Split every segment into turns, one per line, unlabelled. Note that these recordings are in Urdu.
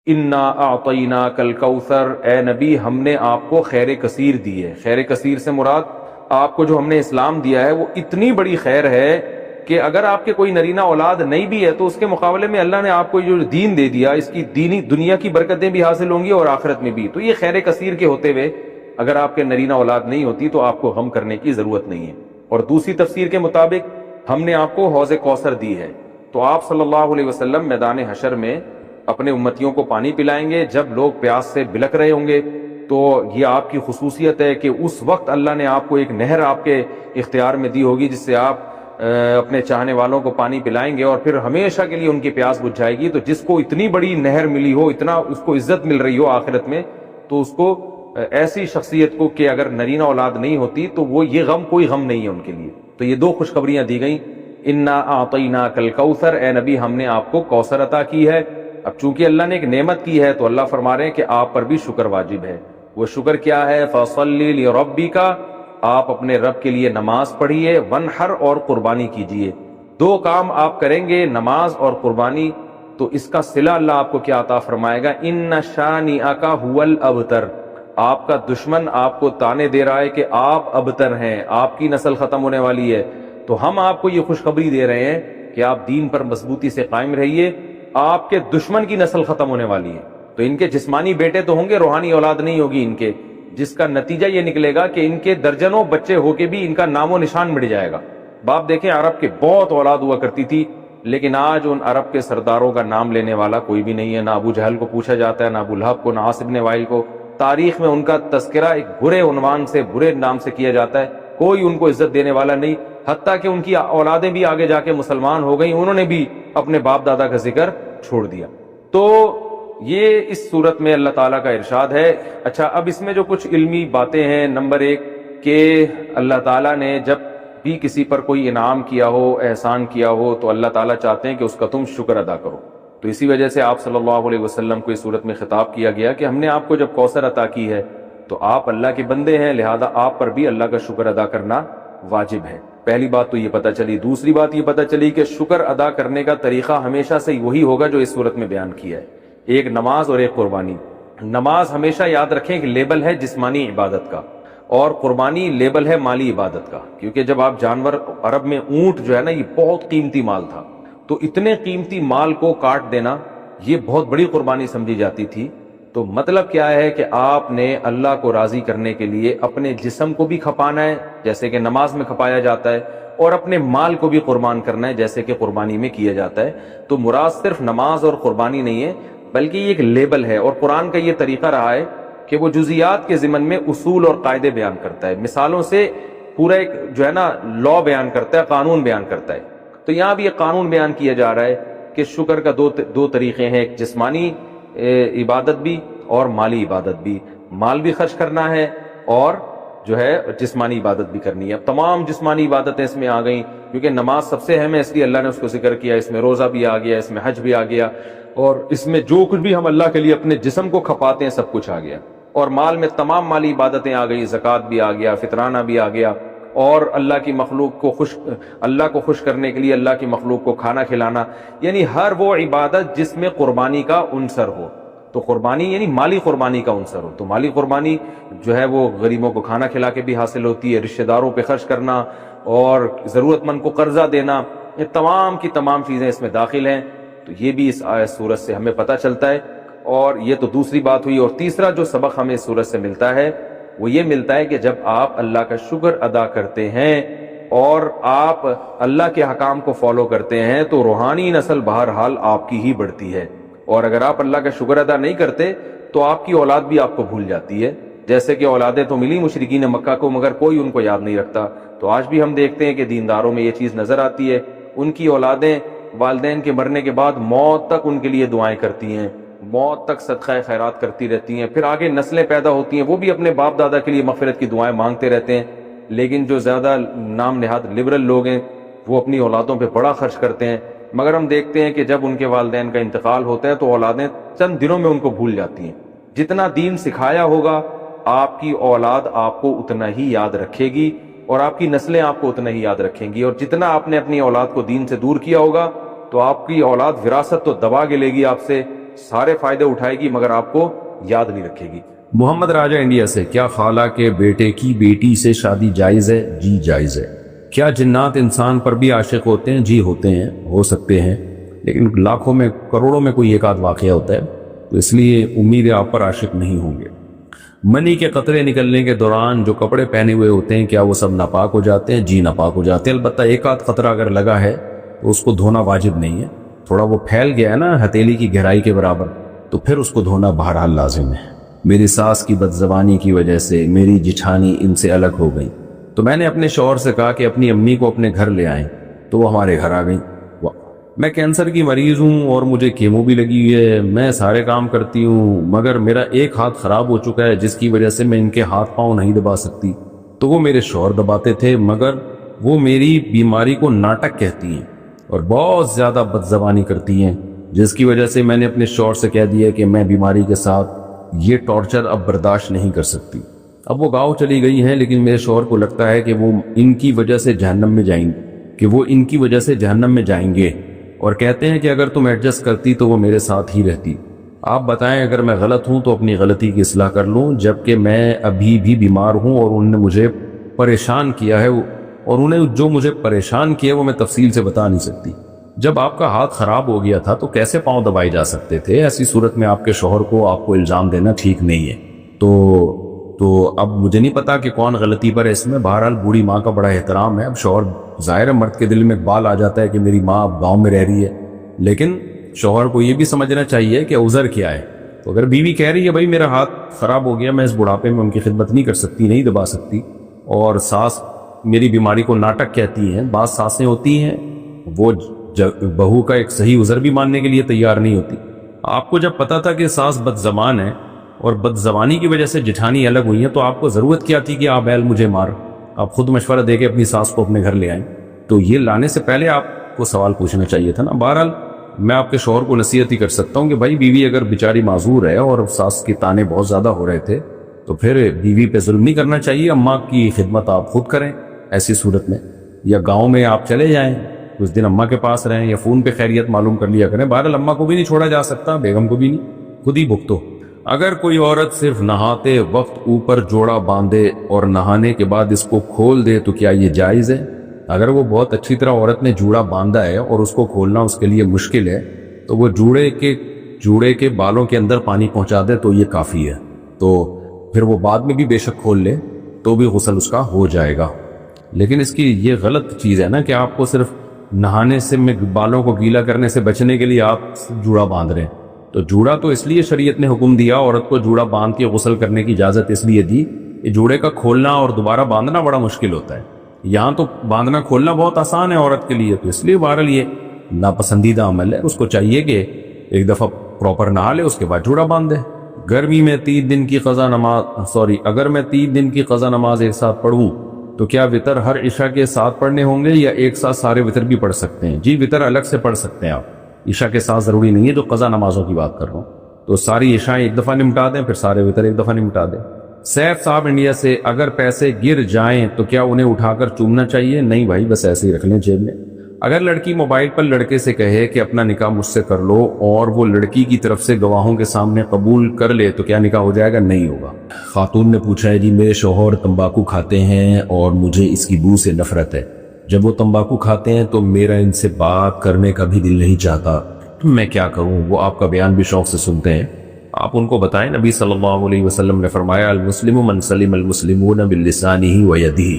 انا اعطیناک الکوثر، اے نبی ہم نے آپ کو خیر کثیر دی ہے۔ خیر کثیر سے مراد آپ کو جو ہم نے اسلام دیا ہے وہ اتنی بڑی خیر ہے کہ اگر آپ کے کوئی نرینہ اولاد نہیں بھی ہے تو اس کے مقابلے میں اللہ نے آپ کو جو دین دے دیا، اس کی دینی دنیا کی برکتیں بھی حاصل ہوں گی اور آخرت میں بھی۔ تو یہ خیر کثیر کے ہوتے ہوئے اگر آپ کے نرینہ اولاد نہیں ہوتی تو آپ کو غم کرنے کی ضرورت نہیں ہے۔ اور دوسری تفسیر کے مطابق ہم نے آپ کو حوض کوثر دی ہے، تو آپ صلی اللہ علیہ وسلم میدان حشر میں اپنے امتیوں کو پانی پلائیں گے جب لوگ پیاس سے بلک رہے ہوں گے۔ تو یہ آپ کی خصوصیت ہے کہ اس وقت اللہ نے آپ کو ایک نہر آپ کے اختیار میں دی ہوگی جس سے آپ اپنے چاہنے والوں کو پانی پلائیں گے اور پھر ہمیشہ کے لیے ان کی پیاس بجھ جائے گی۔ تو جس کو اتنی بڑی نہر ملی ہو، اتنا اس کو عزت مل رہی ہو آخرت میں، تو اس کو ایسی شخصیت کو کہ اگر نرینہ اولاد نہیں ہوتی تو وہ یہ غم کوئی غم نہیں ہے ان کے لیے۔ تو یہ دو خوشخبریاں دی گئیں، انا اعطیناک الکوثر، اے نبی ہم نے آپ کو کوثر عطا کی ہے۔ اب چونکہ اللہ نے ایک نعمت کی ہے تو اللہ فرما رہے ہیں کہ آپ پر بھی شکر واجب ہے۔ وہ شکر کیا ہے؟ فصلی لربک، آپ اپنے رب کے لیے نماز پڑھیے، ونحر اور قربانی کیجیے۔ دو کام آپ کریں گے، نماز اور قربانی، تو اس کا صلہ اللہ آپ کو کیا عطا فرمائے گا؟ ان شانئک ھو الابتر، آپ کا دشمن آپ کو تانے دے رہا ہے کہ آپ ابتر ہیں، آپ کی نسل ختم ہونے والی ہے، تو ہم آپ کو یہ خوشخبری دے رہے ہیں کہ آپ دین پر مضبوطی سے قائم رہیے، آپ کے دشمن کی نسل ختم ہونے والی ہے۔ تو ان کے جسمانی بیٹے تو ہوں گے، روحانی اولاد نہیں ہوگی ان کے، جس کا نتیجہ یہ نکلے گا کہ ان کے درجنوں بچے ہو کے بھی ان کا نام و نشان مٹ جائے گا۔ باپ دیکھیں، عرب کے بہت اولاد ہوا کرتی تھی، لیکن آج ان عرب کے سرداروں کا نام لینے والا کوئی بھی نہیں ہے۔ نہ ابو جہل کو پوچھا جاتا ہے، نہ ابو لہب کو، نہ عاص بن وائل کو۔ تاریخ میں ان کا تذکرہ ایک برے عنوان سے، برے نام سے کیا جاتا ہے، کوئی ان کو عزت دینے والا نہیں۔ حتیٰ کہ ان کی اولادیں بھی آگے جا کے مسلمان ہو گئیں، انہوں نے بھی اپنے باپ دادا کا ذکر چھوڑ دیا۔ تو یہ اس صورت میں اللہ تعالیٰ کا ارشاد ہے۔ اچھا، اب اس میں جو کچھ علمی باتیں ہیں، نمبر ایک کہ اللہ تعالیٰ نے جب بھی کسی پر کوئی انعام کیا ہو، احسان کیا ہو، تو اللہ تعالیٰ چاہتے ہیں کہ اس کا تم شکر ادا کرو۔ تو اسی وجہ سے آپ صلی اللہ علیہ وسلم کو اس صورت میں خطاب کیا گیا کہ ہم نے آپ کو جب کوثر عطا کی ہے تو آپ اللہ کے بندے ہیں، لہذا آپ پر بھی اللہ کا شکر ادا کرنا واجب ہے۔ پہلی بات تو یہ پتہ چلی۔ دوسری بات یہ پتہ چلی کہ شکر ادا کرنے کا طریقہ ہمیشہ سے وہی ہوگا جو اس صورت میں بیان کیا ہے، ایک نماز اور ایک قربانی۔ نماز ہمیشہ یاد رکھیں کہ لیبل ہے جسمانی عبادت کا، اور قربانی لیبل ہے مالی عبادت کا، کیونکہ جب آپ جانور، عرب میں اونٹ جو ہے نا، یہ بہت قیمتی مال تھا، تو اتنے قیمتی مال کو کاٹ دینا یہ بہت بڑی قربانی سمجھی جاتی تھی۔ تو مطلب کیا ہے کہ آپ نے اللہ کو راضی کرنے کے لیے اپنے جسم کو بھی کھپانا ہے جیسے کہ نماز میں کھپایا جاتا ہے، اور اپنے مال کو بھی قربان کرنا ہے جیسے کہ قربانی میں کیا جاتا ہے۔ تو مراد صرف نماز اور قربانی نہیں ہے، بلکہ یہ ایک لیبل ہے، اور قرآن کا یہ طریقہ رہا ہے کہ وہ جزیات کے ضمن میں اصول اور قاعدے بیان کرتا ہے، مثالوں سے پورا ایک جو ہے نا لا بیان کرتا ہے، قانون بیان کرتا ہے۔ تو یہاں بھی ایک قانون بیان کیا جا رہا ہے کہ شکر کا دو طریقے ہیں، ایک جسمانی عبادت بھی اور مالی عبادت بھی۔ مال بھی خرچ کرنا ہے اور جو ہے جسمانی عبادت بھی کرنی ہے۔ اب تمام جسمانی عبادتیں اس میں آ گئیں، کیونکہ نماز سب سے اہم ہے اس لیے اللہ نے اس کو ذکر کیا، اس میں روزہ بھی آ گیا، اس میں حج بھی آ گیا، اور اس میں جو کچھ بھی ہم اللہ کے لیے اپنے جسم کو کھپاتے ہیں سب کچھ آ گیا۔ اور مال میں تمام مالی عبادتیں آ گئی، زکوٰۃ بھی آ گیا، فطرانہ بھی آ گیا، اور اللہ کی مخلوق کو اللہ کو خوش کرنے کے لیے اللہ کی مخلوق کو کھانا کھلانا، یعنی ہر وہ عبادت جس میں قربانی کا عنصر ہو۔ تو قربانی یعنی مالی قربانی کا عنصر ہو، تو مالی قربانی جو ہے وہ غریبوں کو کھانا کھلا کے بھی حاصل ہوتی ہے، رشتہ داروں پہ خرچ کرنا اور ضرورت مند کو قرضہ دینا، یہ تمام کی تمام چیزیں اس میں داخل ہیں۔ تو یہ بھی اس آیت سورت سے ہمیں پتہ چلتا ہے، اور یہ تو دوسری بات ہوئی۔ اور تیسرا جو سبق ہمیں اس سورت سے ملتا ہے وہ یہ ملتا ہے کہ جب آپ اللہ کا شکر ادا کرتے ہیں اور آپ اللہ کے حکام کو فالو کرتے ہیں تو روحانی نسل بہرحال آپ کی ہی بڑھتی ہے، اور اگر آپ اللہ کا شکر ادا نہیں کرتے تو آپ کی اولاد بھی آپ کو بھول جاتی ہے۔ جیسے کہ اولادیں تو ملی مشرکین مکہ کو، مگر کوئی ان کو یاد نہیں رکھتا۔ تو آج بھی ہم دیکھتے ہیں کہ دینداروں میں یہ چیز نظر آتی ہے، ان کی اولادیں والدین کے مرنے کے بعد موت تک ان کے لیے دعائیں کرتی ہیں، موت تک صدقہ خیرات کرتی رہتی ہیں، پھر آگے نسلیں پیدا ہوتی ہیں، وہ بھی اپنے باپ دادا کے لیے مغفرت کی دعائیں مانگتے رہتے ہیں۔ لیکن جو زیادہ نام نہاد لبرل لوگ ہیں وہ اپنی اولادوں پہ بڑا خرچ کرتے ہیں، مگر ہم دیکھتے ہیں کہ جب ان کے والدین کا انتقال ہوتا ہے تو اولادیں چند دنوں میں ان کو بھول جاتی ہیں۔ جتنا دین سکھایا ہوگا آپ کی اولاد آپ کو اتنا ہی یاد رکھے گی، اور آپ کی نسلیں آپ کو اتنا ہی یاد رکھیں گی، اور جتنا آپ نے اپنی اولاد کو دین سے دور کیا ہوگا تو آپ کی اولاد وراثت تو دبا کے لے گی آپ سے، سارے فائدے اٹھائے گی مگر آپ کو یاد نہیں رکھے گی۔
محمد راجہ انڈیا سے، کیا خالہ کے بیٹے کی بیٹی سے شادی جائز ہے؟ جی جائز ہے۔ کیا جنات انسان پر بھی عاشق ہوتے ہیں؟ جی ہوتے ہیں، ہو سکتے ہیں، لیکن لاکھوں میں کروڑوں میں کوئی ایک آدھ واقعہ ہوتا ہے، تو اس لیے امید ہے آپ پر عاشق نہیں ہوں گے۔ منی کے قطرے نکلنے کے دوران جو کپڑے پہنے ہوئے ہوتے ہیں کیا وہ سب ناپاک ہو جاتے ہیں؟ جی ناپاک ہو جاتے ہیں، البتہ ایک آدھ قطرہ اگر لگا ہے تو اس کو دھونا واجب نہیں ہے، تھوڑا وہ پھیل گیا ہے نا ہتھیلی کی گہرائی کے برابر، تو پھر اس کو دھونا بہرحال لازم ہے۔ میری ساس کی بدزبانی کی وجہ سے میری جٹھانی ان سے الگ ہو گئی، تو میں نے اپنے شوہر سے کہا کہ اپنی امی کو اپنے گھر لے آئیں، تو وہ ہمارے گھر آ گئیں۔ میں کینسر کی مریض ہوں اور مجھے کیمو بھی لگی ہوئی ہے، میں سارے کام کرتی ہوں مگر میرا ایک ہاتھ خراب ہو چکا ہے جس کی وجہ سے میں ان کے ہاتھ پاؤں نہیں دبا سکتی۔ تو وہ میرے شوہر دباتے تھے، مگر وہ میری بیماری کو ناٹک کہتی ہیں اور بہت زیادہ بدزبانی کرتی ہیں، جس کی وجہ سے میں نے اپنے شوہر سے کہہ دیا کہ میں بیماری کے ساتھ یہ ٹارچر اب برداشت نہیں کر سکتی۔ اب وہ گاؤں چلی گئی ہیں، لیکن میرے شوہر کو لگتا ہے کہ وہ ان کی وجہ سے جہنم میں جائیں گے، اور کہتے ہیں کہ اگر تم ایڈجسٹ کرتی تو وہ میرے ساتھ ہی رہتی۔ آپ بتائیں اگر میں غلط ہوں تو اپنی غلطی کی اصلاح کر لوں، جبکہ میں ابھی بھی بیمار ہوں اور انہوں نے مجھے پریشان کیا ہے، اور انہیں جو مجھے پریشان کیا وہ میں تفصیل سے بتا نہیں سکتی۔ جب آپ کا ہاتھ خراب ہو گیا تھا تو کیسے پاؤں دبائے جا سکتے تھے؟ ایسی صورت میں آپ کے شوہر کو آپ کو الزام دینا ٹھیک نہیں ہے۔ تو اب مجھے نہیں پتا کہ کون غلطی پر ہے اس میں، بہرحال بوڑھی ماں کا بڑا احترام ہے۔ اب شوہر ظاہر ہے مرد کے دل میں بال آ جاتا ہے کہ میری ماں اب گاؤں میں رہ رہی ہے، لیکن شوہر کو یہ بھی سمجھنا چاہیے کہ عذر کیا ہے۔ تو اگر بیوی کہہ رہی ہے بھائی میرا ہاتھ خراب ہو گیا، میں اس بڑھاپے میں ان کی خدمت نہیں کر سکتی، نہیں دبا سکتی، اور ساس میری بیماری کو ناٹک کہتی ہیں، بعض ساسیں ہوتی ہیں وہ بہو کا ایک صحیح عذر بھی ماننے کے لیے تیار نہیں ہوتی۔ آپ کو جب پتا تھا کہ ساس بد زبان ہے اور بد زبانی کی وجہ سے جٹھانی الگ ہوئی ہیں، تو آپ کو ضرورت کیا تھی کہ آپ بیل مجھے مار؟ آپ خود مشورہ دے کے اپنی ساس کو اپنے گھر لے آئیں، تو یہ لانے سے پہلے آپ کو سوال پوچھنا چاہیے تھا نا۔ بہرحال میں آپ کے شوہر کو نصیحت ہی کر سکتا ہوں کہ بھائی بیوی اگر بیچاری معذور ہے اور ساس کے تانے بہت زیادہ ہو رہے تھے تو پھر بیوی پہ ظلم نہیں کرنا چاہیے، اماں کی خدمت آپ خود کریں ایسی صورت میں، یا گاؤں میں آپ چلے جائیں کچھ دن اماں کے پاس رہیں، یا فون پہ خیریت معلوم کر لیا کریں۔ بہرحال اماں کو بھی نہیں چھوڑا جا سکتا، بیگم کو بھی نہیں، خود ہی بھگتو۔ اگر کوئی عورت صرف نہاتے وقت اوپر جوڑا باندھے اور نہانے کے بعد اس کو کھول دے تو کیا یہ جائز ہے؟ اگر وہ بہت اچھی طرح عورت نے جوڑا باندھا ہے اور اس کو کھولنا اس کے لیے مشکل ہے تو وہ جوڑے کے بالوں کے اندر پانی پہنچا دے تو یہ کافی ہے، تو پھر وہ بعد میں بھی بے شک کھول لے تو بھی غسل اس کا ہو جائے گا۔ لیکن اس کی یہ غلط چیز ہے نا کہ آپ کو صرف نہانے سے بالوں کو گیلا کرنے سے بچنے کے لیے آپ جوڑا باندھ رہے ہیں۔ تو جوڑا تو اس لیے شریعت نے حکم دیا عورت کو جوڑا باندھ کے غسل کرنے کی اجازت اس لیے دی کہ جوڑے کا کھولنا اور دوبارہ باندھنا بڑا مشکل ہوتا ہے، یہاں تو باندھنا کھولنا بہت آسان ہے عورت کے لیے، تو اس لیے بہرحال یہ ناپسندیدہ عمل ہے، اس کو چاہیے کہ ایک دفعہ پراپر نہا لے اس کے بعد جوڑا باندھ دے۔ گرمی میں 3 دن کی قضا نماز اگر میں 3 دن کی قضا نماز ایک ساتھ پڑھوں تو کیا وطر ہر عشاء کے ساتھ پڑھنے ہوں گے یا ایک ساتھ سارے وطر بھی پڑھ سکتے ہیں؟ جی وطر الگ سے پڑھ سکتے ہیں آپ، عشاء کے ساتھ ضروری نہیں ہے، جو قضا نمازوں کی بات کر رہا ہوں تو ساری عشاء ایک دفعہ نمٹا دیں، پھر سارے وطر ایک دفعہ نمٹا دیں۔ سیف صاحب انڈیا سے، اگر پیسے گر جائیں تو کیا انہیں اٹھا کر چومنا چاہیے؟ نہیں بھائی، بس ایسے ہی رکھ لیں جیب میں۔ اگر لڑکی موبائل پر لڑکے سے کہے کہ اپنا نکاح مجھ سے کر لو اور وہ لڑکی کی طرف سے گواہوں کے سامنے قبول کر لے تو کیا نکاح ہو جائے گا؟ نہیں ہوگا۔ خاتون نے پوچھا ہے جی میرے شوہر تمباکو کھاتے ہیں اور مجھے اس کی بو سے نفرت ہے، جب وہ تمباکو کھاتے ہیں تو میرا ان سے بات کرنے کا بھی دل نہیں چاہتا، میں کیا کروں؟ وہ آپ کا بیان بھی شوق سے سنتے ہیں، آپ ان کو بتائیں نبی صلی اللہ علیہ وسلم نے فرمایا المسلم من سلم المسلمون بلسانہ ویدہ،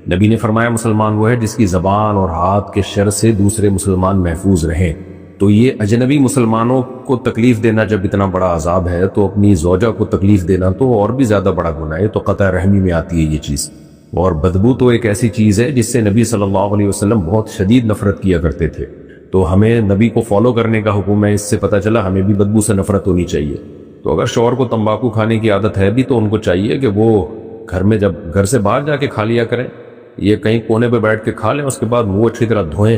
نبی نے فرمایا مسلمان وہ ہے جس کی زبان اور ہاتھ کے شر سے دوسرے مسلمان محفوظ رہیں۔ تو یہ اجنبی مسلمانوں کو تکلیف دینا جب اتنا بڑا عذاب ہے تو اپنی زوجہ کو تکلیف دینا تو اور بھی زیادہ بڑا گناہ ہے، تو قطع رحمی میں آتی ہے یہ چیز۔ اور بدبو تو ایک ایسی چیز ہے جس سے نبی صلی اللہ علیہ وسلم بہت شدید نفرت کیا کرتے تھے، تو ہمیں نبی کو فالو کرنے کا حکم ہے، اس سے پتہ چلا ہمیں بھی بدبو سے نفرت ہونی چاہیے۔ تو اگر شوہر کو تمباکو کھانے کی عادت ہے بھی تو ان کو چاہیے کہ وہ گھر میں جب گھر سے باہر جا کے کھا لیا کریں، یہ کہیں کونے پہ بیٹھ کے کھا لیں، اس کے بعد منہ اچھی طرح دھوئیں،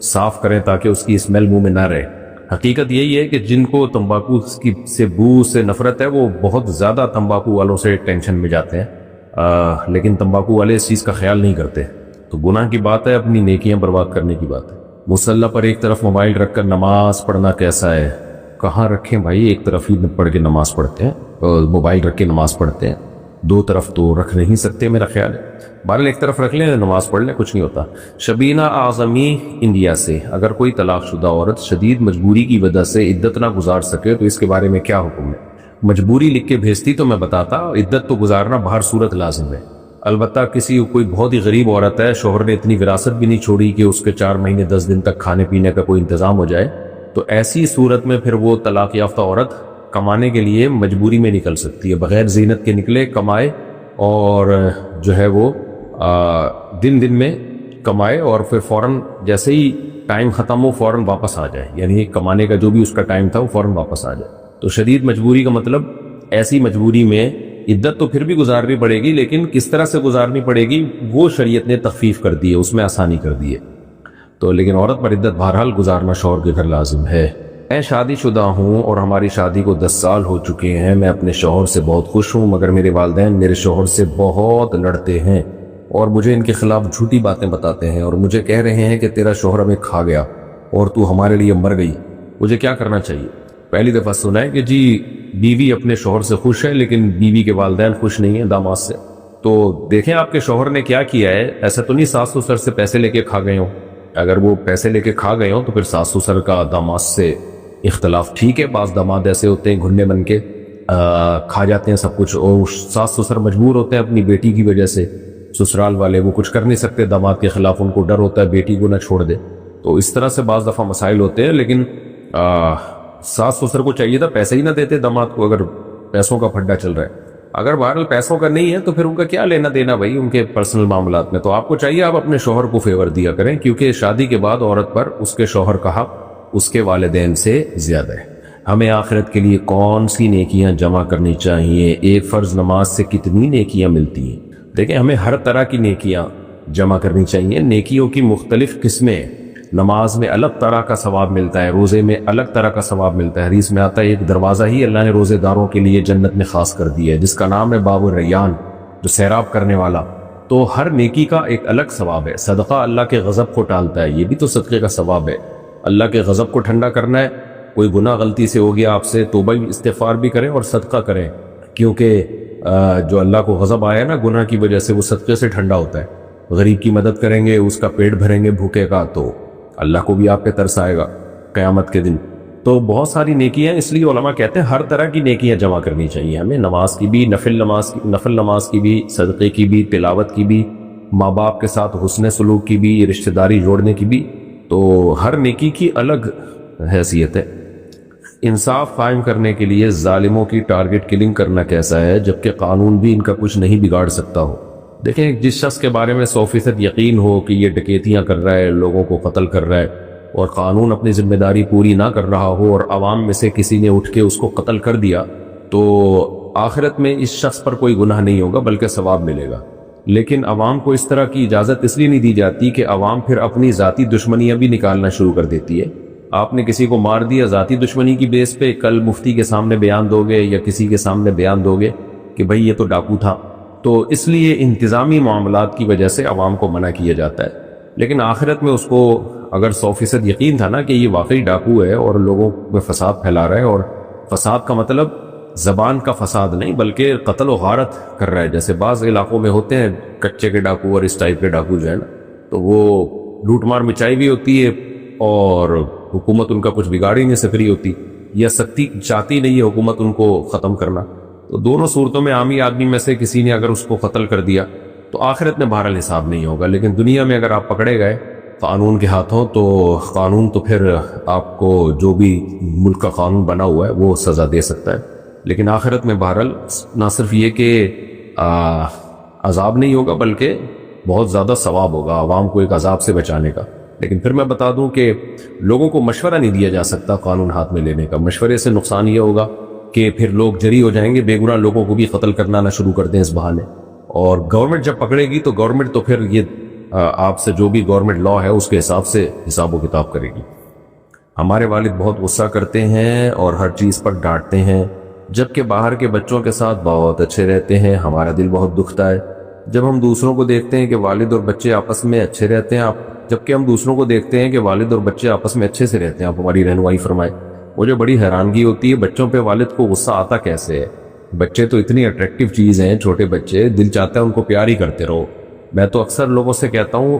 صاف کریں تاکہ اس کی اسمیل منہ میں نہ رہے۔ حقیقت یہی ہے کہ جن کو تمباکو سے بو سے نفرت ہے وہ بہت زیادہ تمباکو والوں سے ٹینشن میں جاتے ہیں، لیکن تمباکو والے اس چیز کا خیال نہیں کرتے، تو گناہ کی بات ہے، اپنی نیکیاں برباد کرنے کی بات ہے۔ مصلی پر ایک طرف موبائل رکھ کر نماز پڑھنا کیسا ہے؟ کہاں رکھیں بھائی؟ ایک طرف ہی پڑھ کے نماز پڑھتے ہیں اور موبائل رکھ کے نماز پڑھتے ہیں، دو طرف تو رکھ نہیں سکتے میرا خیال ہے۔ بہرحال ایک طرف رکھ لیں، نماز پڑھ لیں، کچھ نہیں ہوتا۔ شبینہ اعظمی انڈیا سے، اگر کوئی طلاق شدہ عورت شدید مجبوری کی وجہ سے عدت نہ گزار سکے تو اس کے بارے میں کیا حکم ہے؟ مجبوری لکھ کے بھیجتی تو میں بتاتا، عدت تو گزارنا بہر صورت لازم ہے۔ البتہ کوئی بہت ہی غریب عورت ہے، شوہر نے اتنی وراثت بھی نہیں چھوڑی کہ اس کے 4 مہینے 10 دن تک کھانے پینے کا کوئی انتظام ہو جائے، تو ایسی صورت میں پھر وہ طلاق یافتہ عورت کمانے کے لیے مجبوری میں نکل سکتی ہے، بغیر زینت کے نکلے، کمائے، اور جو ہے وہ دن میں کمائے اور پھر فوراً جیسے ہی ٹائم ختم ہو فوراً واپس آ جائے، یعنی کمانے کا جو بھی اس کا ٹائم تھا وہ فوراً واپس آ جائے۔ تو شدید مجبوری کا مطلب ایسی مجبوری میں عدت تو پھر بھی گزارنی پڑے گی، لیکن کس طرح سے گزارنی پڑے گی وہ شریعت نے تخفیف کر دی ہے، اس میں آسانی کر دی ہے۔ تو لیکن عورت پر عدت بہرحال گزارنا شوہر کے گھر لازم ہے۔ میں شادی شدہ ہوں اور ہماری شادی کو 10 سال ہو چکے ہیں، میں اپنے شوہر سے بہت خوش ہوں، مگر میرے والدین میرے شوہر سے بہت لڑتے ہیں اور مجھے ان کے خلاف جھوٹی باتیں بتاتے ہیں اور مجھے کہہ رہے ہیں کہ تیرا شوہر ہمیں کھا گیا اور تو ہمارے لیے مر گئی، مجھے کیا کرنا چاہیے؟ پہلی دفعہ سنا ہے کہ جی بیوی اپنے شوہر سے خوش ہے لیکن بیوی کے والدین خوش نہیں ہیں داماد سے۔ تو دیکھیں آپ کے شوہر نے کیا کیا ہے، ایسا تو نہیں ساس سسر سے پیسے لے کے کھا گئے ہوں۔ اگر وہ پیسے لے کے کھا گئے ہوں تو پھر ساس سسر کا داماد سے اختلاف ٹھیک ہے، بعض داماد ایسے ہوتے ہیں گھننے بن کے کھا جاتے ہیں سب کچھ، اور ساس سسر مجبور ہوتے ہیں اپنی بیٹی کی وجہ سے، سسرال والے وہ کچھ کر نہیں سکتے داماد کے خلاف، ان کو ڈر ہوتا ہے بیٹی کو نہ چھوڑ دے، تو اس طرح سے بعض دفعہ مسائل ہوتے ہیں۔ لیکن ساس سسر کو چاہیے تھا پیسے ہی نہ دیتے داماد کو، اگر پیسوں کا پھڈا چل رہا ہے۔ اگر بہرحال پیسوں کا نہیں ہے تو پھر ان کا کیا لینا دینا بھائی ان کے پرسنل معاملات میں، تو آپ کو چاہیے آپ اپنے شوہر کو فیور دیا کریں، کیونکہ شادی کے بعد عورت پر اس کے شوہر کا حق اس کے والدین سے زیادہ ہے۔ ہمیں آخرت کے لیے کون سی نیکیاں جمع کرنی چاہیے؟ ایک فرض نماز سے کتنی نیکیاں ملتی ہیں؟ دیکھیں ہمیں ہر طرح کی نیکیاں جمع کرنی چاہیے، نیکیوں کی مختلف قسمیں، نماز میں الگ طرح کا ثواب ملتا ہے، روزے میں الگ طرح کا ثواب ملتا ہے۔ حدیث میں آتا ہے ایک دروازہ ہی اللہ نے روزے داروں کے لیے جنت میں خاص کر دیا ہے، جس کا نام ہے باب الریان، جو سیراب کرنے والا۔ تو ہر نیکی کا ایک الگ ثواب ہے۔ صدقہ اللہ کے غضب کو ٹالتا ہے، یہ بھی تو صدقے کا ثواب ہے۔ اللہ کے غضب کو ٹھنڈا کرنا ہے، کوئی گناہ غلطی سے ہو گیا آپ سے، توبہ استغفار بھی کریں اور صدقہ کریں، کیونکہ جو اللہ کو غضب آیا نا گناہ کی وجہ سے، وہ صدقے سے ٹھنڈا ہوتا ہے۔ غریب کی مدد کریں گے، اس کا پیٹ بھریں گے بھوکے کا، تو اللہ کو بھی آپ پہ ترس آئے گا قیامت کے دن۔ تو بہت ساری نیکیاں، اس لیے علماء کہتے ہیں ہر طرح کی نیکیاں جمع کرنی چاہیے ہمیں، نماز کی بھی، نفل نماز کی بھی، صدقے کی بھی، تلاوت کی بھی، ماں باپ کے ساتھ حسن سلوک کی بھی، رشتہ داری جوڑنے کی بھی، تو ہر نیکی کی الگ حیثیت ہے۔ انصاف قائم کرنے کے لیے ظالموں کی ٹارگٹ کلنگ کرنا کیسا ہے، جبکہ قانون بھی ان کا کچھ نہیں بگاڑ سکتا ہو؟ دیکھیں جس شخص کے بارے میں 100% یقین ہو کہ یہ ڈکیتیاں کر رہا ہے، لوگوں کو قتل کر رہا ہے، اور قانون اپنی ذمہ داری پوری نہ کر رہا ہو اور عوام میں سے کسی نے اٹھ کے اس کو قتل کر دیا، تو آخرت میں اس شخص پر کوئی گناہ نہیں ہوگا بلکہ ثواب ملے گا۔ لیکن عوام کو اس طرح کی اجازت اس لیے نہیں دی جاتی کہ عوام پھر اپنی ذاتی دشمنیاں بھی نکالنا شروع کر دیتی ہے۔ آپ نے کسی کو مار دیا ذاتی دشمنی کی بیس پہ، کل مفتی کے سامنے بیان دو گے یا کسی کے سامنے بیان دو گے کہ بھئی یہ تو ڈاکو تھا، تو اس لیے انتظامی معاملات کی وجہ سے عوام کو منع کیا جاتا ہے۔ لیکن آخرت میں اس کو اگر 100% یقین تھا نا کہ یہ واقعی ڈاکو ہے اور لوگوں میں فساد پھیلا رہا ہے، اور فساد کا مطلب زبان کا فساد نہیں بلکہ قتل و غارت کر رہا ہے، جیسے بعض علاقوں میں ہوتے ہیں کچے کے ڈاکو اور اس ٹائپ کے ڈاکو جو ہے نا، تو وہ لوٹ مار مچائی بھی ہوتی ہے اور حکومت ان کا کچھ بگاڑ ہی نہیں سک رہی ہوتی، یا سختی چاہتی نہیں ہے حکومت ان کو ختم کرنا۔ تو دونوں صورتوں میں عامی آدمی میں سے کسی نے اگر اس کو قتل کر دیا تو آخرت میں بہرحال حساب نہیں ہوگا، لیکن دنیا میں اگر آپ پکڑے گئے قانون کے ہاتھوں تو قانون تو پھر آپ کو جو بھی ملک کا قانون بنا ہوا ہے وہ سزا دے سکتا ہے۔ لیکن آخرت میں بہرحال نہ صرف یہ کہ عذاب نہیں ہوگا بلکہ بہت زیادہ ثواب ہوگا عوام کو ایک عذاب سے بچانے کا۔ لیکن پھر میں بتا دوں کہ لوگوں کو مشورہ نہیں دیا جا سکتا قانون ہاتھ میں لینے کا، مشورے سے نقصان یہ ہوگا کہ پھر لوگ جری ہو جائیں گے، بے گناہ لوگوں کو بھی قتل کرنا نہ شروع کر دیں اس بہانے، اور گورنمنٹ جب پکڑے گی تو گورنمنٹ تو پھر یہ آپ سے جو بھی گورنمنٹ لا ہے اس کے حساب سے حساب و کتاب کرے گی۔ ہمارے والد بہت غصہ کرتے ہیں اور ہر چیز پر ڈانٹتے ہیں، جبکہ باہر کے بچوں کے ساتھ بہت اچھے رہتے ہیں، ہمارا دل بہت دکھتا ہے جب ہم دوسروں کو دیکھتے ہیں کہ والد اور بچے آپس میں اچھے رہتے ہیں، جبکہ ہم دوسروں کو دیکھتے ہیں کہ والد اور بچے آپس میں اچھے سے رہتے ہیں۔ آپ ہماری رہنمائی فرمائیں۔ مجھے بڑی حیرانگی ہوتی ہے بچوں پہ والد کو غصہ آتا کیسے ہے. بچے تو اتنی اٹریکٹیو چیز ہیں, چھوٹے بچے, دل چاہتا ہے ان کو پیار ہی کرتے رہو. میں تو اکثر لوگوں سے کہتا ہوں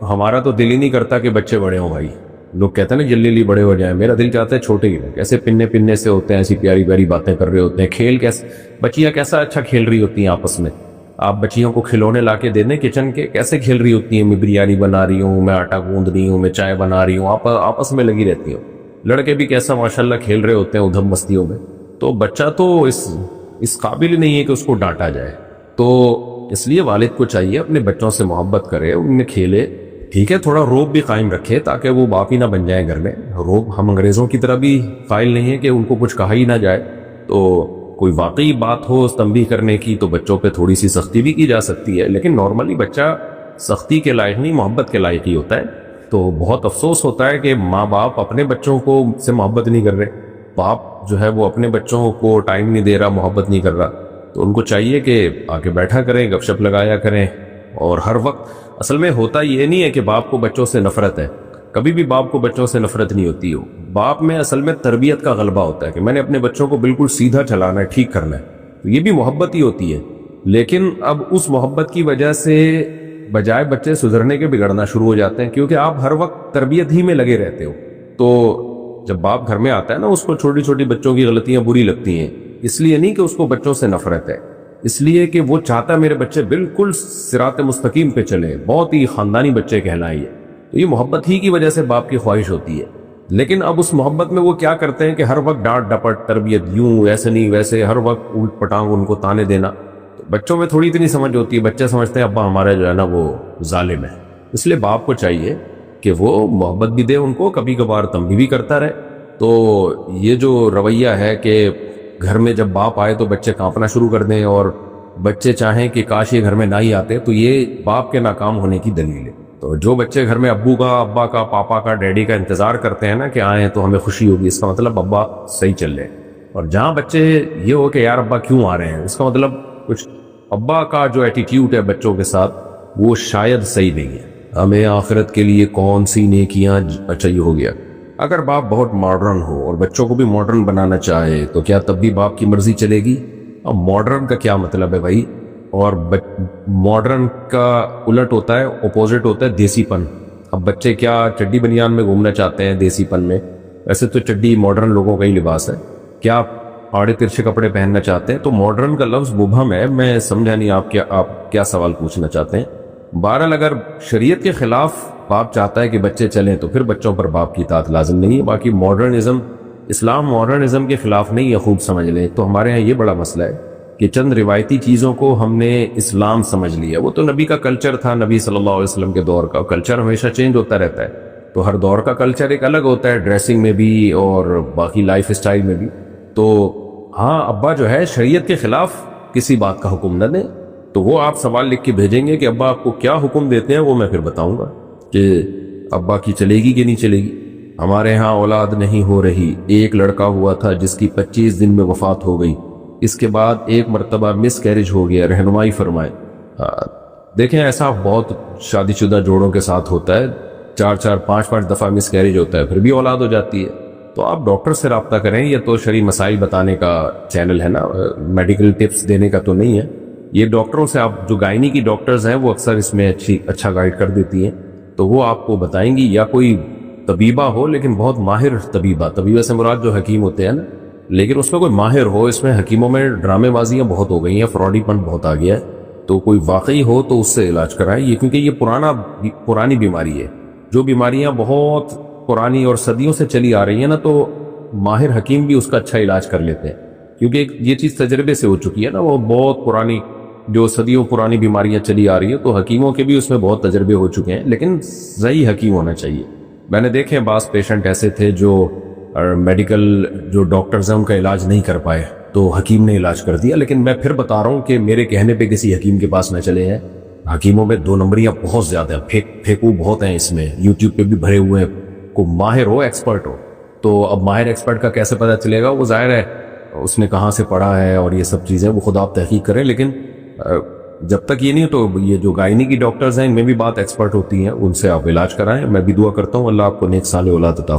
ہمارا تو دل ہی نہیں کرتا کہ بچے بڑے ہوں بھائی. لوگ کہتے ہیں نا جلدی جلدی بڑے ہو جائیں, میرا دل چاہتا ہے چھوٹے ہی رہیں. کیسے پننے پننے سے ہوتے ہیں, ایسی پیاری پیاری باتیں کر رہے ہوتے ہیں, کھیل کیسے, بچیاں کیسا اچھا کھیل رہی ہوتی ہیں آپس میں. آپ بچیوں کو کھلونے لا کے دے دیں کچن کے, کیسے کھیل رہی ہوتی ہیں, میں بریانی بنا رہی ہوں, میں آٹا گوندھ رہی ہوں, میں چائے بنا رہی ہوں, آپ آپس میں لگی رہتی ہوں. لڑکے بھی کیسا ماشاءاللہ کھیل رہے ہوتے ہیں ادھم مستیوں میں. تو بچہ تو اس قابل نہیں ہے کہ اس کو ڈانٹا جائے. تو اس لیے والد کو چاہیے اپنے بچوں سے محبت کرے, ان میں کھیلے. ٹھیک ہے تھوڑا روب بھی قائم رکھے تاکہ وہ باپ ہی نہ بن جائیں گھر میں. روب ہم انگریزوں کی طرح بھی قائل نہیں ہے کہ ان کو کچھ کہا ہی نہ جائے. تو کوئی واقعی بات ہو تنبیہ کرنے کی تو بچوں پہ تھوڑی سی سختی بھی کی جا سکتی ہے, لیکن نارملی بچہ سختی کے لائق نہیں, محبت کے لائق ہی ہوتا ہے. تو بہت افسوس ہوتا ہے کہ ماں باپ اپنے بچوں کو سے محبت نہیں کر رہے. باپ جو ہے وہ اپنے بچوں کو ٹائم نہیں دے رہا, محبت نہیں کر رہا. تو ان کو چاہیے کہ آگے بیٹھا کریں, گپ شپ لگایا کریں. اور ہر وقت اصل میں ہوتا یہ نہیں ہے کہ باپ کو بچوں سے نفرت ہے, کبھی بھی باپ کو بچوں سے نفرت نہیں ہوتی. ہو باپ میں اصل میں تربیت کا غلبہ ہوتا ہے کہ میں نے اپنے بچوں کو بالکل سیدھا چلانا ہے, ٹھیک کرنا ہے. تو یہ بھی محبت ہی ہوتی ہے. لیکن اب اس محبت کی وجہ سے بجائے بچے سدھرنے کے بگڑنا شروع ہو جاتے ہیں, کیونکہ آپ ہر وقت تربیت ہی میں لگے رہتے ہو. تو جب باپ گھر میں آتا ہے نا, اس کو چھوٹی چھوٹی بچوں کی غلطیاں بری لگتی ہیں. اس لیے نہیں کہ اس کو بچوں سے نفرت ہے, اس لیے کہ وہ چاہتا میرے بچے بالکل صراط مستقیم پہ چلے, بہت ہی خاندانی بچے کہلائیں. تو یہ محبت ہی کی وجہ سے باپ کی خواہش ہوتی ہے. لیکن اب اس محبت میں وہ کیا کرتے ہیں کہ ہر وقت ڈانٹ ڈپٹ, تربیت یوں ایسے نہیں ویسے, ہر وقت الٹ پٹانگ ان کو تانے دینا. تو بچوں میں تھوڑی اتنی سمجھ ہوتی ہے, بچے سمجھتے ہیں ابا ہمارا جو ہے نا وہ ظالم ہے. اس لیے باپ کو چاہیے کہ وہ محبت بھی دے ان کو, کبھی کبھار تنبیہ بھی کرتا رہے. تو یہ جو رویہ ہے کہ گھر میں جب باپ آئے تو بچے کانپنا شروع کر دیں اور بچے چاہیں کہ کاش یہ گھر میں نہ ہی آتے, تو یہ باپ کے ناکام ہونے کی دلیل ہے. تو جو بچے گھر میں ابو کا, ابا کا, پاپا کا, ڈیڈی کا انتظار کرتے ہیں نا کہ آئیں تو ہمیں خوشی ہوگی, اس کا مطلب ابا صحیح چل رہے. اور جہاں بچے یہ ہو کہ یار ابا کیوں آ رہے ہیں, اس کا مطلب کچھ ابا کا جو ایٹیٹیوڈ ہے بچوں کے ساتھ وہ شاید صحیح نہیں ہے. ہمیں آخرت کے لیے کون سی نیکیاں, اچھا یہ ہو گیا. اگر باپ بہت ماڈرن ہو اور بچوں کو بھی ماڈرن بنانا چاہے تو کیا تب بھی باپ کی مرضی چلے گی؟ اب ماڈرن کا کیا مطلب ہے بھائی؟ اور ماڈرن کا الٹ ہوتا ہے, اپوزٹ ہوتا ہے دیسی پن. اب بچے کیا چڈی بنیان میں گھومنا چاہتے ہیں دیسی پن میں؟ ویسے تو چڈی ماڈرن لوگوں کا ہی لباس ہے. کیا آڑے ترچھے کپڑے پہننا چاہتے ہیں؟ تو ماڈرن کا لفظ مبہم ہے, میں سمجھا نہیں آپ کیا سوال پوچھنا چاہتے ہیں. بہرحال اگر شریعت کے خلاف باپ چاہتا ہے کہ بچے چلیں تو پھر بچوں پر باپ کی اطاعت لازم نہیں ہے. باقی ماڈرنزم, اسلام ماڈرنزم کے خلاف نہیں ہے, خوب سمجھ لیں. تو ہمارے ہاں یہ بڑا مسئلہ ہے کہ چند روایتی چیزوں کو ہم نے اسلام سمجھ لیا. وہ تو نبی کا کلچر تھا, نبی صلی اللہ علیہ وسلم کے دور کا. کلچر ہمیشہ چینج ہوتا رہتا ہے, تو ہر دور کا کلچر ایک الگ ہوتا ہے, ڈریسنگ میں بھی اور باقی لائف اسٹائل میں بھی. تو ہاں ابا جو ہے شریعت کے خلاف کسی بات کا حکم نہ دیں, تو وہ آپ سوال لکھ کے بھیجیں گے کہ ابا آپ کو کیا حکم دیتے ہیں, وہ میں پھر بتاؤں گا کہ ابا کی چلے گی کہ نہیں چلے گی. ہمارے ہاں اولاد نہیں ہو رہی. ایک لڑکا ہوا تھا جس کی 25 دن میں وفات ہو گئی, اس کے بعد ایک مرتبہ مس کیریج ہو گیا, رہنمائی فرمائے. دیکھیں ایسا بہت شادی شدہ جوڑوں کے ساتھ ہوتا ہے, 4 5 دفعہ مس کیریج ہوتا ہے, پھر بھی اولاد ہو جاتی ہے. تو آپ ڈاکٹر سے رابطہ کریں. یہ تو شرعی مسائل بتانے کا چینل ہے نا, میڈیکل ٹپس دینے کا تو نہیں ہے. یہ ڈاکٹروں سے, آپ جو گائنی کی ڈاکٹرز ہیں وہ اکثر اس میں اچھا گائیڈ کر دیتی ہیں, تو وہ آپ کو بتائیں گی. یا کوئی طبیبہ ہو لیکن بہت ماہر طبیبہ, طبیبہ سے مراد جو حکیم ہوتے ہیں نا, لیکن اس میں کوئی ماہر ہو. اس میں حکیموں میں ڈرامے بازیاں بہت ہو گئی ہیں, فراڈی پن بہت آ گیا ہے. تو کوئی واقعی ہو تو اس سے علاج کرائیں. یہ کیونکہ یہ پرانی بیماری ہے. جو بیماریاں بہت پرانی اور صدیوں سے چلی آ رہی ہیں نا, تو ماہر حکیم بھی اس کا اچھا علاج کر لیتے ہیں, کیونکہ یہ چیز تجربے سے ہو چکی ہے نا. وہ بہت پرانی, جو صدیوں پرانی بیماریاں چلی آ رہی ہیں, تو حکیموں کے بھی اس میں بہت تجربے ہو چکے ہیں. لیکن صحیح حکیم ہونا چاہیے. میں نے دیکھے بعض پیشنٹ ایسے تھے جو میڈیکل جو ڈاکٹرز ہیں ان کا علاج نہیں کر پائے, تو حکیم نے علاج کر دیا. لیکن میں پھر بتا رہا ہوں کہ میرے کہنے پہ کسی حکیم کے پاس نہ چلے ہیں. حکیموں میں 2 نمبریاں بہت زیادہ ہیں, پھیکو بہت ہیں اس میں, یوٹیوب پہ بھی بھرے ہوئے ہیں. کو ماہر ہو, ایکسپرٹ ہو. تو اب ماہر ایکسپرٹ کا کیسے پتہ چلے گا؟ وہ ظاہر ہے اس نے کہاں سے پڑھا ہے اور یہ سب چیزیں, وہ خود آپ تحقیق کریں. لیکن جب تک یہ نہیں تو یہ جو گائنی کی ڈاکٹرز ہیں ان میں بھی بات ایکسپرٹ ہوتی ہیں, ان سے آپ علاج کرائیں. میں بھی دعا کرتا ہوں اللہ آپ کو نیک صالح اولاد عطا